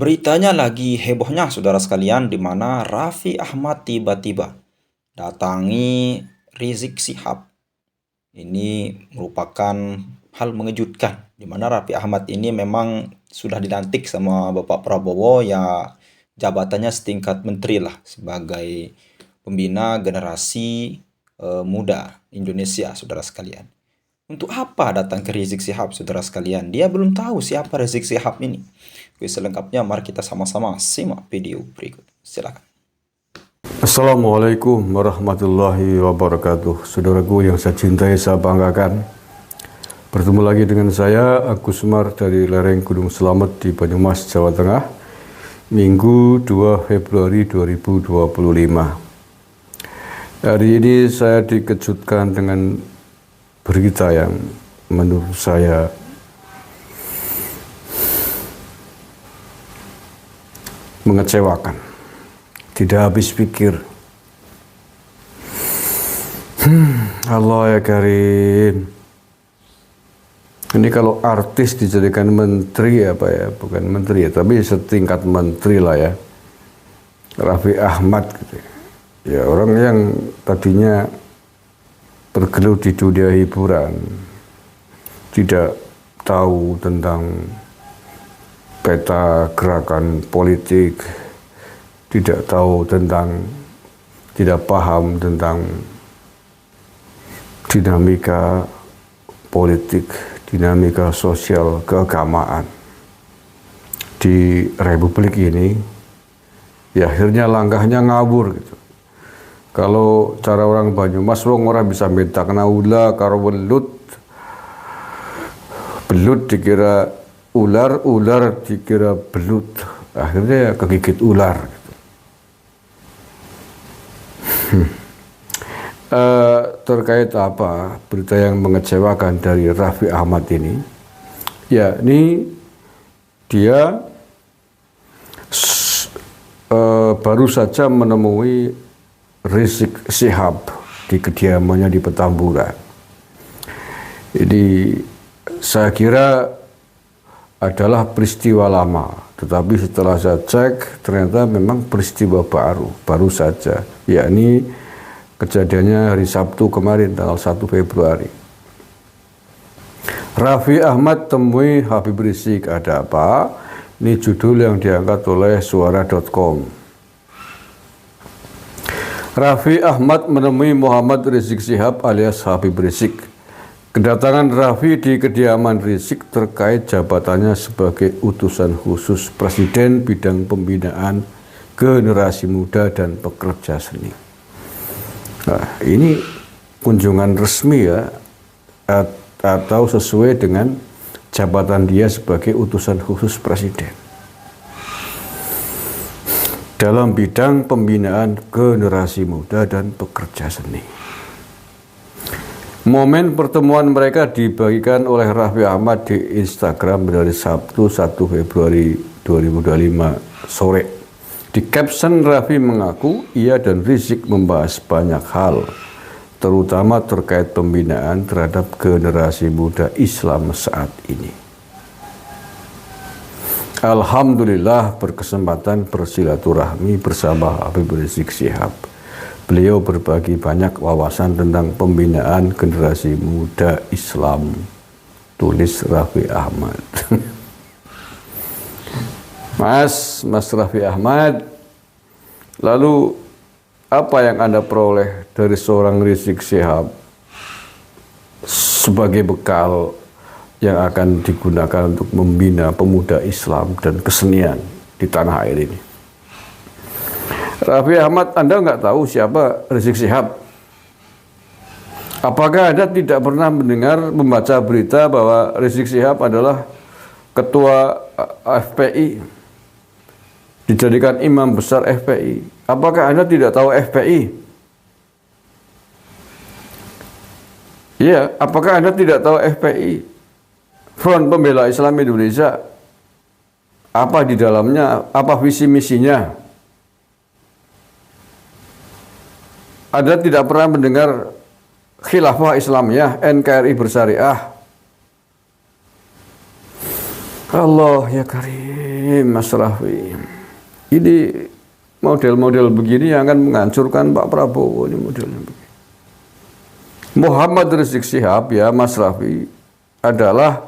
Beritanya lagi hebohnya saudara sekalian di mana Raffi Ahmad tiba-tiba datangi Rizik Syihab. Ini merupakan hal mengejutkan di mana Raffi Ahmad ini memang sudah dilantik sama Bapak Prabowo ya, jabatannya setingkat menteri lah sebagai pembina generasi muda Indonesia saudara sekalian. Untuk apa datang ke Rizik Syihab, saudara sekalian? Dia belum tahu siapa Rizik Syihab ini. Oke, selengkapnya mari kita sama-sama simak video berikut. Silakan. Assalamualaikum warahmatullahi wabarakatuh. Saudaraku yang saya cintai, saya banggakan. Bertemu lagi dengan saya, Agus Sumar dari lereng Gunung Selamet di Banyumas, Jawa Tengah. Minggu 2 Februari 2025. Hari ini saya dikejutkan dengan berita yang menurut saya mengecewakan, tidak habis pikir. Allah ya Karim. Ini kalau artis dijadikan menteri apa ya, bukan menteri ya, tapi setingkat menteri lah ya. Raffi Ahmad gitu ya, orang yang tadinya bergelut di dunia hiburan, tidak tahu tentang peta gerakan politik, tidak paham tentang dinamika politik, dinamika sosial keagamaan di republik ini, ya akhirnya langkahnya ngawur gitu. Kalau cara orang Banyumas, orang bisa minta kena ula karo belut dikira ular, ular dikira belut, akhirnya kegigit ular gitu. Terkait apa berita yang mengecewakan dari Raffi Ahmad ini, ya ini dia baru saja menemui Rizik Syihab di kediamannya di Petamburan. Ini saya kira adalah peristiwa lama, tetapi setelah saya cek ternyata memang peristiwa baru saja, yakni kejadiannya hari Sabtu kemarin tanggal 1 Februari. Raffi Ahmad temui Habib Rizik, ada apa? Ini judul yang diangkat oleh suara.com. Raffi Ahmad menemui Muhammad Rizik Syihab alias Habib Rizik. Kedatangan Raffi di kediaman Rizik terkait jabatannya sebagai utusan khusus Presiden bidang pembinaan generasi muda dan pekerja seni. Nah, ini kunjungan resmi ya, atau sesuai dengan jabatan dia sebagai utusan khusus Presiden dalam bidang pembinaan generasi muda dan pekerja seni. Momen pertemuan mereka dibagikan oleh Raffi Ahmad di Instagram dari Sabtu 1 Februari 2025 sore. Di caption, Raffi mengaku ia dan Rizik membahas banyak hal, terutama terkait pembinaan terhadap generasi muda Islam saat ini. Alhamdulillah berkesempatan bersilaturahmi bersama Habib Rizik Syihab. Beliau berbagi banyak wawasan tentang pembinaan generasi muda Islam, tulis Raffi Ahmad. Mas Raffi Ahmad, lalu apa yang Anda peroleh dari seorang Rizik Syihab sebagai bekal yang akan digunakan untuk membina pemuda Islam dan kesenian di tanah air ini? Raffi Ahmad, Anda nggak tahu siapa Rizik Syihab? Apakah Anda tidak pernah membaca berita bahwa Rizik Syihab adalah ketua FPI, dijadikan imam besar FPI? Apakah Anda tidak tahu FPI? Iya, apakah Anda tidak tahu FPI? Front Pembela Islam Indonesia, apa di dalamnya, apa visi misinya? Anda tidak pernah mendengar Khilafah Islamiyah, NKRI bersyariah? Allah ya Karim. Mas Raffi, ini model-model begini yang akan menghancurkan Pak Prabowo. Ini modelnya begini. Muhammad Rizik Syihab, ya Mas Raffi, adalah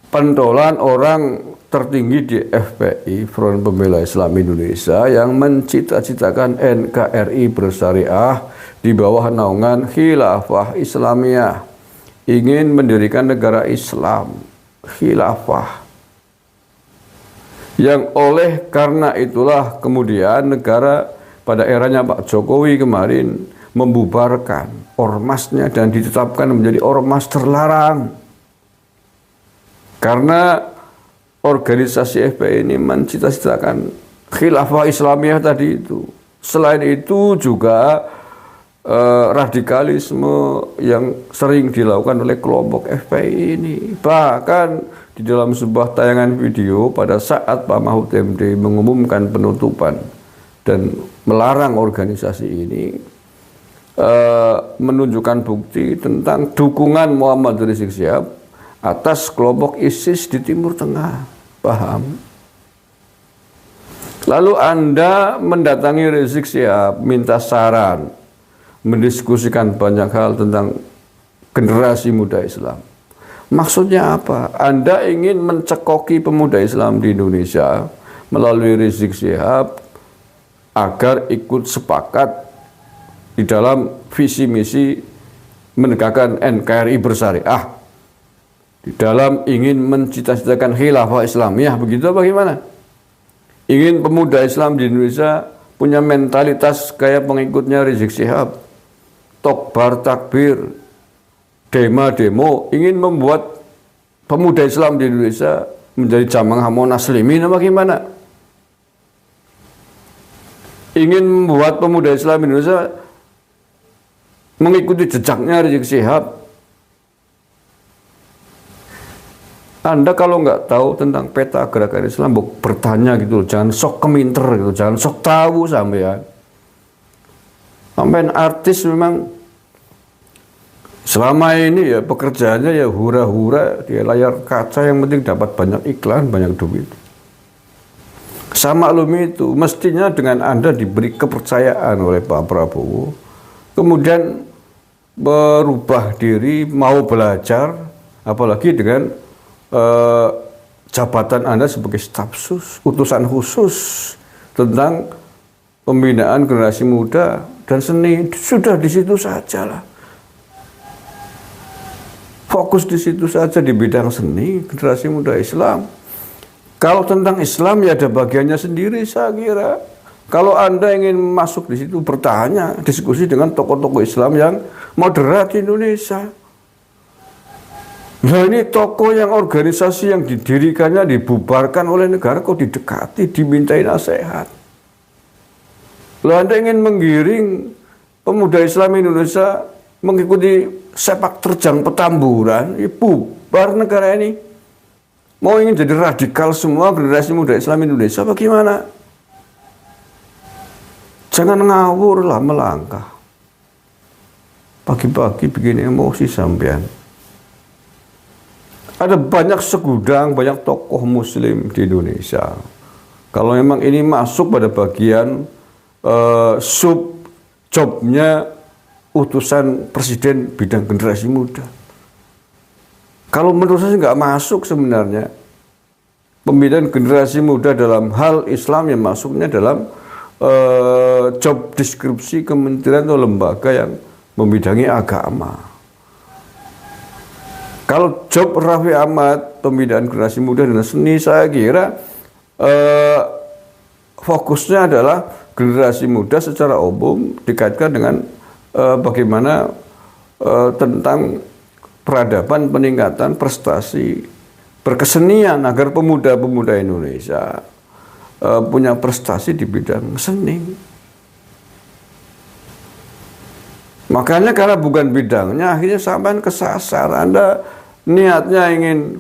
pentolan orang tertinggi di FPI, Front Pembela Islam Indonesia, yang mencita-citakan NKRI bersyariah di bawah naungan Khilafah Islamiyah, ingin mendirikan negara Islam, Khilafah. Yang oleh karena itulah kemudian negara pada eranya Pak Jokowi kemarin membubarkan ormasnya dan ditetapkan menjadi ormas terlarang. Karena organisasi FPI ini mencita-citakan Khilafah Islamiyah tadi itu. Selain itu juga radikalisme yang sering dilakukan oleh kelompok FPI ini. Bahkan di dalam sebuah tayangan video pada saat Pak Mahfud MD mengumumkan penutupan dan melarang organisasi ini, menunjukkan bukti tentang dukungan Muhammad Rizik Syihab atas kelompok ISIS di Timur Tengah. Paham? Lalu Anda mendatangi Rizik Syihab, minta saran, mendiskusikan banyak hal tentang generasi muda Islam. Maksudnya apa? Anda ingin mencekoki pemuda Islam di Indonesia melalui Rizik Syihab agar ikut sepakat di dalam visi misi menegakkan NKRI bersyariah, di dalam ingin mencita-citakan khilafah Islamiyah, begitu bagaimana? Ingin pemuda Islam di Indonesia punya mentalitas kayak pengikutnya Rizik Syihab, tokbar takbir, demo, ingin membuat pemuda Islam di Indonesia menjadi jamaah muslimin, bagaimana? Ingin membuat pemuda Islam Indonesia mengikuti jejaknya Rizik Syihab. Anda kalau nggak tahu tentang peta gerakan Islam, bertanya gitu, jangan sok keminter gitu, jangan sok tahu sampean. Sampean artis memang selama ini ya pekerjaannya ya hura-hura di layar kaca, yang penting dapat banyak iklan, banyak duit. Sama alumni itu, mestinya dengan Anda diberi kepercayaan oleh Pak Prabowo, kemudian berubah diri, mau belajar, apalagi dengan jabatan Anda sebagai staf sus, utusan khusus tentang pembinaan generasi muda dan seni. Sudah di situ saja lah. Fokus di situ saja, di bidang seni, generasi muda Islam. Kalau tentang Islam ya ada bagiannya sendiri, saya kira. Kalau Anda ingin masuk di situ, bertanya, diskusi dengan tokoh-tokoh Islam yang moderat di Indonesia. Nah, ini tokoh yang organisasi yang didirikannya dibubarkan oleh negara kok didekati, dimintai nasihat. Lalu Anda ingin menggiring pemuda Islam Indonesia mengikuti sepak terjang Petamburan, ya bubar negara ini. Mau ingin jadi radikal semua generasi muda Islam Indonesia, bagaimana? Jangan ngawur lah melangkah. Pagi-pagi bikin emosi sampean. Ada banyak segudang, banyak tokoh muslim di Indonesia. Kalau memang ini masuk pada bagian sub jobnya utusan presiden bidang generasi muda. Kalau menurut saya nggak masuk sebenarnya. Pembinaan generasi muda dalam hal Islam yang masuknya dalam job deskripsi kementerian atau lembaga yang membidangi agama. Kalau job Raffi Ahmad, pembinaan generasi muda dan seni, saya kira fokusnya adalah generasi muda secara umum dikaitkan dengan bagaimana tentang peradaban, peningkatan prestasi berkesenian agar pemuda-pemuda Indonesia punya prestasi di bidang seni. Makanya karena bukan bidangnya, akhirnya sampai kesasar. Anda niatnya ingin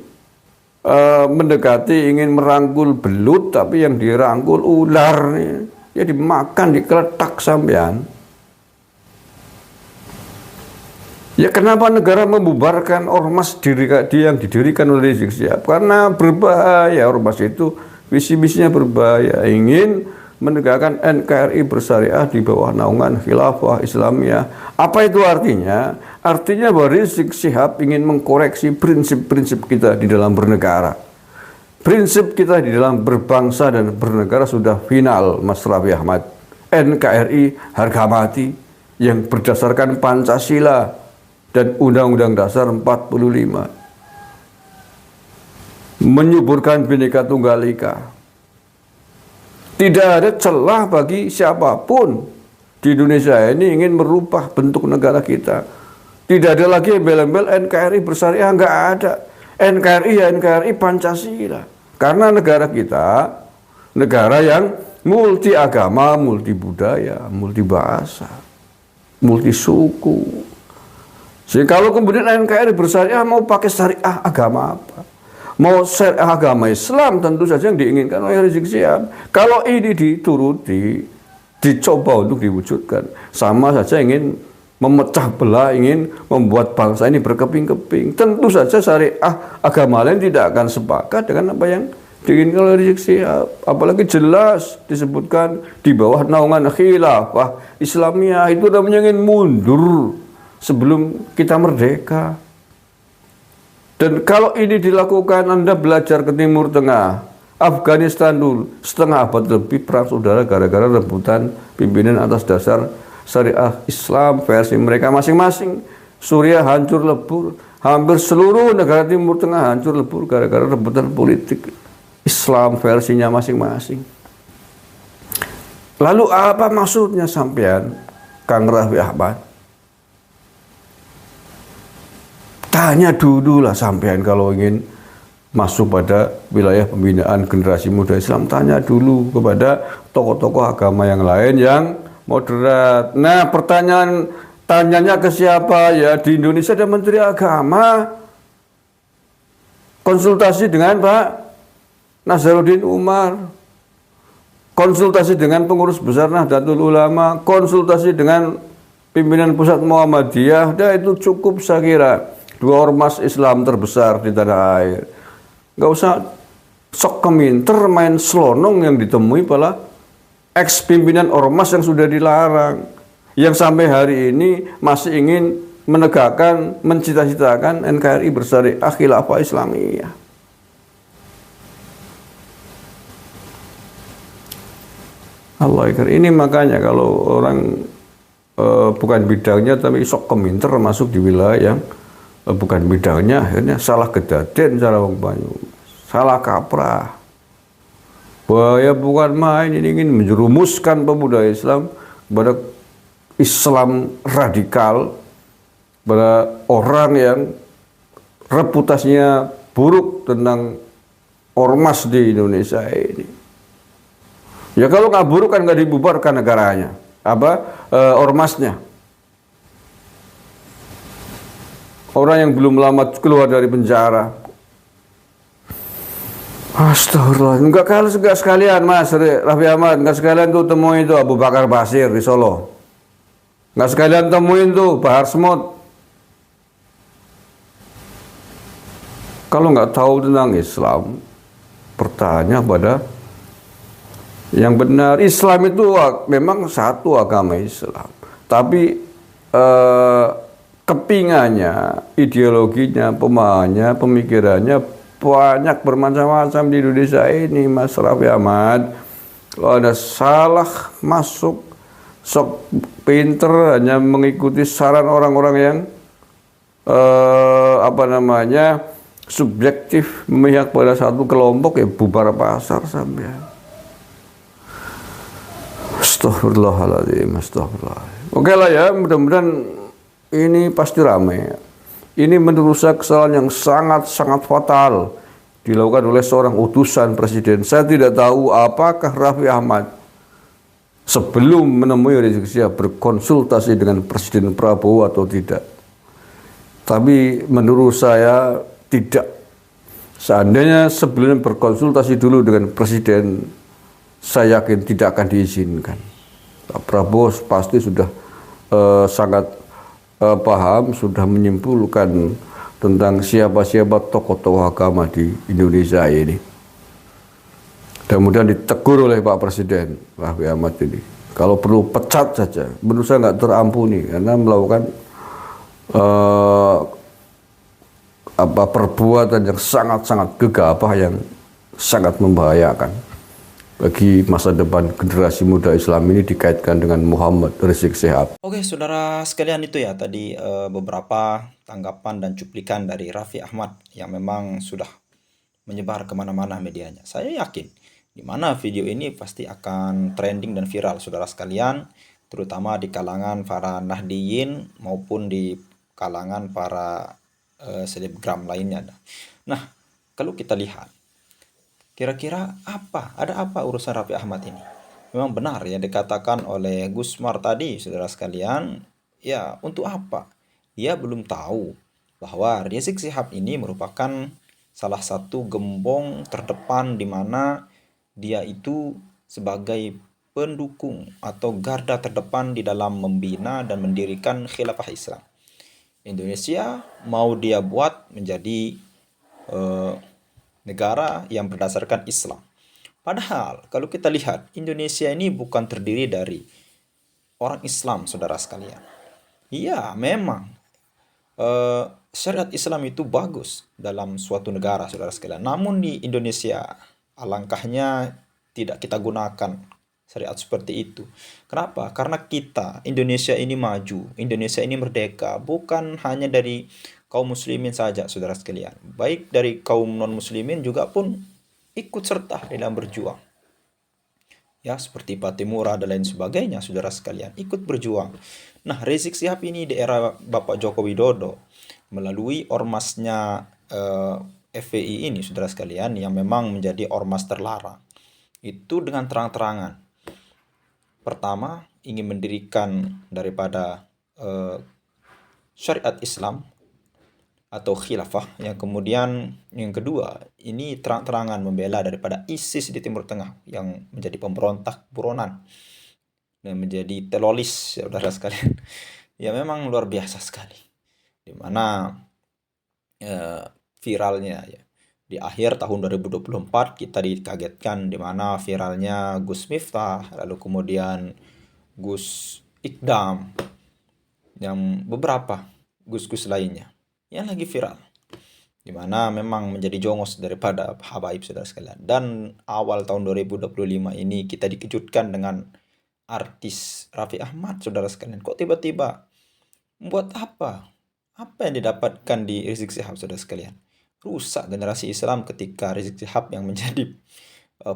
mendekati, ingin merangkul belut, tapi yang dirangkul ular nih. Ya dimakan, dikeletak sampean. Ya kenapa negara membubarkan ormas yang didirikan oleh Rizik Syihab? Karena berbahaya, ormas itu visi-misinya berbahaya, ingin menegakkan NKRI bersyariah di bawah naungan khilafah Islamiyah. Apa itu artinya? Artinya bahwa Rizik Syihab ingin mengkoreksi prinsip-prinsip kita di dalam bernegara. Prinsip kita di dalam berbangsa dan bernegara sudah final, Mas Raffi Ahmad. NKRI harga mati yang berdasarkan Pancasila dan Undang-Undang Dasar 45, menyuburkan Bhinneka Tunggal Ika. Tidak ada celah bagi siapapun di Indonesia ini ingin merubah bentuk negara kita. Tidak ada lagi embel-embel NKRI bersyariah, nggak ada. NKRI ya NKRI Pancasila. Karena negara kita negara yang multi agama, multi budaya, multi bahasa, multi suku. Jadi kalau kemudian NKRI bersyariah mau pakai syariah agama apa? Mau syariah agama Islam tentu saja yang diinginkan oleh Rizik Syihab. Kalau ini dituruti, dicoba untuk diwujudkan, sama saja ingin memecah belah, ingin membuat bangsa ini berkeping-keping. Tentu saja syariah agama lain tidak akan sepakat dengan apa yang diinginkan oleh Rizik Syihab. Apalagi jelas disebutkan di bawah naungan khilafah Islamiyah, itu namanya ingin mundur sebelum kita merdeka. Dan kalau ini dilakukan, Anda belajar ke Timur Tengah, Afghanistan dulu, setengah abad lebih perang saudara gara-gara rebutan pimpinan atas dasar syariah Islam versi mereka masing-masing. Suriah hancur lebur, hampir seluruh negara Timur Tengah hancur lebur gara-gara rebutan politik Islam versinya masing-masing. Lalu apa maksudnya sampean, Kang Raffi Ahmad? Tanya dulu lah sampean kalau ingin masuk pada wilayah pembinaan generasi muda Islam, tanya dulu kepada tokoh-tokoh agama yang lain yang moderat. Nah, tanyanya ke siapa? Ya di Indonesia ada Menteri Agama. Konsultasi dengan Pak Nazaruddin Umar. Konsultasi dengan pengurus besar Nahdlatul Ulama, konsultasi dengan pimpinan pusat Muhammadiyah. Dah itu cukup saya kira. Dua ormas Islam terbesar di tanah air. Nggak usah sok keminter main selonong yang ditemui pada ex-pimpinan ormas yang sudah dilarang. Yang sampai hari ini masih ingin menegakkan, mencita-citakan NKRI bersyariah khilafah Islamiyah. Allah akbar. Ini makanya kalau orang bukan bidangnya tapi sok keminter masuk di wilayah yang bukan bidangnya, akhirnya salah kedaden cara wong Banyu, salah kaprah. Bahaya bukan main, ini ingin menjerumuskan pemuda Islam kepada Islam radikal, pada orang yang reputasinya buruk tentang ormas di Indonesia ini. Ya kalau nggak buruk kan nggak dibubarkan negaranya, ormasnya. Orang yang belum lama keluar dari penjara. Astagfirullah. Enggak sekalian Mas Raffi Ahmad, enggak sekalian tuh temuin itu Abu Bakar Basir di Solo. Enggak sekalian temuin tuh Bahar Smut. Kalau nggak tahu tentang Islam, bertanya pada yang benar. Islam itu memang satu agama Islam. Tapi kepingannya, ideologinya, pemahamannya, pemikirannya banyak bermacam-macam di Indonesia ini, Mas Raffi Ahmad. Kalau ada salah masuk, sok pinter hanya mengikuti saran orang-orang yang subjektif, memihak pada satu kelompok, ya bubar pasar sampai. Astagfirullahaladzim, astagfirullah. Oke lah ya, mudah-mudahan ini pasti ramai. Ini menurut saya kesalahan yang sangat-sangat fatal dilakukan oleh seorang utusan presiden. Saya tidak tahu apakah Raffi Ahmad sebelum menemui Rizik Syihab berkonsultasi dengan Presiden Prabowo atau tidak. Tapi menurut saya tidak. Seandainya sebelumnya berkonsultasi dulu dengan Presiden, saya yakin tidak akan diizinkan. Prabowo pasti sudah sangat paham, sudah menyimpulkan tentang siapa-siapa tokoh-tokoh agama di Indonesia ini. Dan kemudian ditegur oleh Pak Presiden Raffi Ahmad ini. Kalau perlu pecat saja, menurut saya nggak terampuni karena melakukan perbuatan yang sangat-sangat gegabah yang sangat membahayakan bagi masa depan generasi muda Islam ini dikaitkan dengan Muhammad Rizik Syihab. Oke, saudara sekalian, itu ya tadi beberapa tanggapan dan cuplikan dari Raffi Ahmad yang memang sudah menyebar kemana-mana medianya. Saya yakin di mana video ini pasti akan trending dan viral, saudara sekalian, terutama di kalangan para Nahdiyin maupun di kalangan para selebgram lainnya. Nah, kalau kita lihat, kira-kira ada apa urusan Raffi Ahmad ini? Memang benar yang dikatakan oleh Gusmar tadi, saudara sekalian. Ya, untuk apa? Dia belum tahu bahwa Rizik Syihab ini merupakan salah satu gembong terdepan di mana dia itu sebagai pendukung atau garda terdepan di dalam membina dan mendirikan khilafah Islam. Indonesia mau dia buat menjadi negara yang berdasarkan Islam. Padahal kalau kita lihat, Indonesia ini bukan terdiri dari orang Islam, saudara sekalian. Iya, memang syariat Islam itu bagus dalam suatu negara, saudara sekalian. Namun di Indonesia, alangkahnya tidak kita gunakan syariat seperti itu. Kenapa? Karena kita, Indonesia ini maju, Indonesia ini merdeka, bukan hanya dari kaum muslimin saja, saudara sekalian. Baik dari kaum non-muslimin juga pun ikut serta dalam berjuang. Ya, seperti Patimura dan lain sebagainya, saudara sekalian, ikut berjuang. Nah, Rizik Syihab ini di era Bapak Joko Widodo melalui ormasnya FPI ini, saudara sekalian, yang memang menjadi ormas terlarang. Itu dengan terang-terangan. Pertama, ingin mendirikan daripada syariat Islam atau khilafah. Yang kemudian yang kedua, ini terang-terangan membela daripada ISIS di Timur Tengah yang menjadi pemberontak buronan dan menjadi teroris, saudara sekalian. Ya, memang luar biasa sekali. Di mana viralnya ya. Di akhir tahun 2024 kita dikagetkan di mana viralnya Gus Miftah, lalu kemudian Gus Ikdam, yang beberapa Gus-Gus lainnya yang lagi viral. Di mana memang menjadi jongos daripada habaib, saudara sekalian. Dan awal tahun 2025 ini kita dikejutkan dengan artis Raffi Ahmad, saudara sekalian. Kok tiba-tiba buat apa? Apa yang didapatkan di Rizik Syihab, saudara sekalian? Rusak generasi Islam ketika Rizik Syihab yang menjadi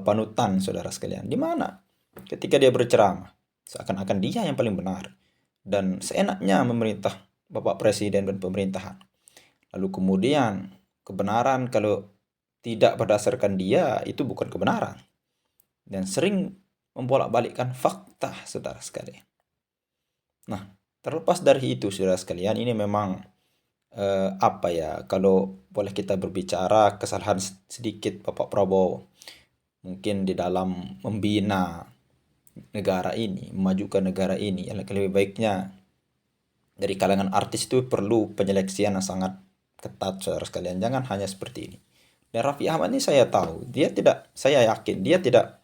panutan, saudara sekalian. Di mana ketika dia berceramah seakan-akan dia yang paling benar dan seenaknya memerintah Bapak Presiden dan pemerintahan. Lalu kemudian kebenaran kalau tidak berdasarkan dia itu bukan kebenaran. Dan sering membolak-balikkan fakta, saudara sekalian. Nah, terlepas dari itu, saudara sekalian, ini memang kalau boleh kita berbicara kesalahan sedikit Bapak Prabowo mungkin di dalam membina negara ini, memajukan negara ini, yang lebih baiknya dari kalangan artis itu perlu penyeleksian yang sangat ketat, saudara sekalian. Jangan hanya seperti ini. Dan Raffi Ahmad ini saya yakin dia tidak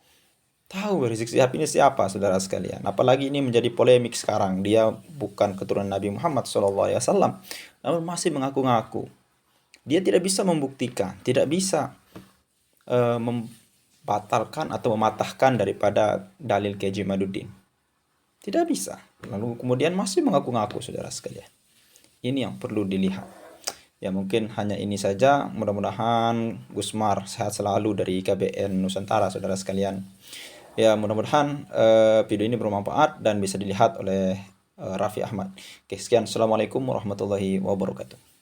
tahu Rizik Syihab ini siapa, saudara sekalian. Apalagi ini menjadi polemik sekarang. Dia bukan keturunan Nabi Muhammad SAW, namun masih mengaku-ngaku. Dia tidak bisa membuktikan, tidak bisa membatalkan atau mematahkan daripada dalil K.J. Maduddin. Tidak bisa. Lalu kemudian masih mengaku-ngaku, saudara sekalian. Ini yang perlu dilihat. Ya, mungkin hanya ini saja. Mudah-mudahan Gusmar sehat selalu dari KBN Nusantara, saudara sekalian. Ya, mudah-mudahan video ini bermanfaat dan bisa dilihat oleh Raffi Ahmad. Oke, sekian. Assalamualaikum warahmatullahi wabarakatuh.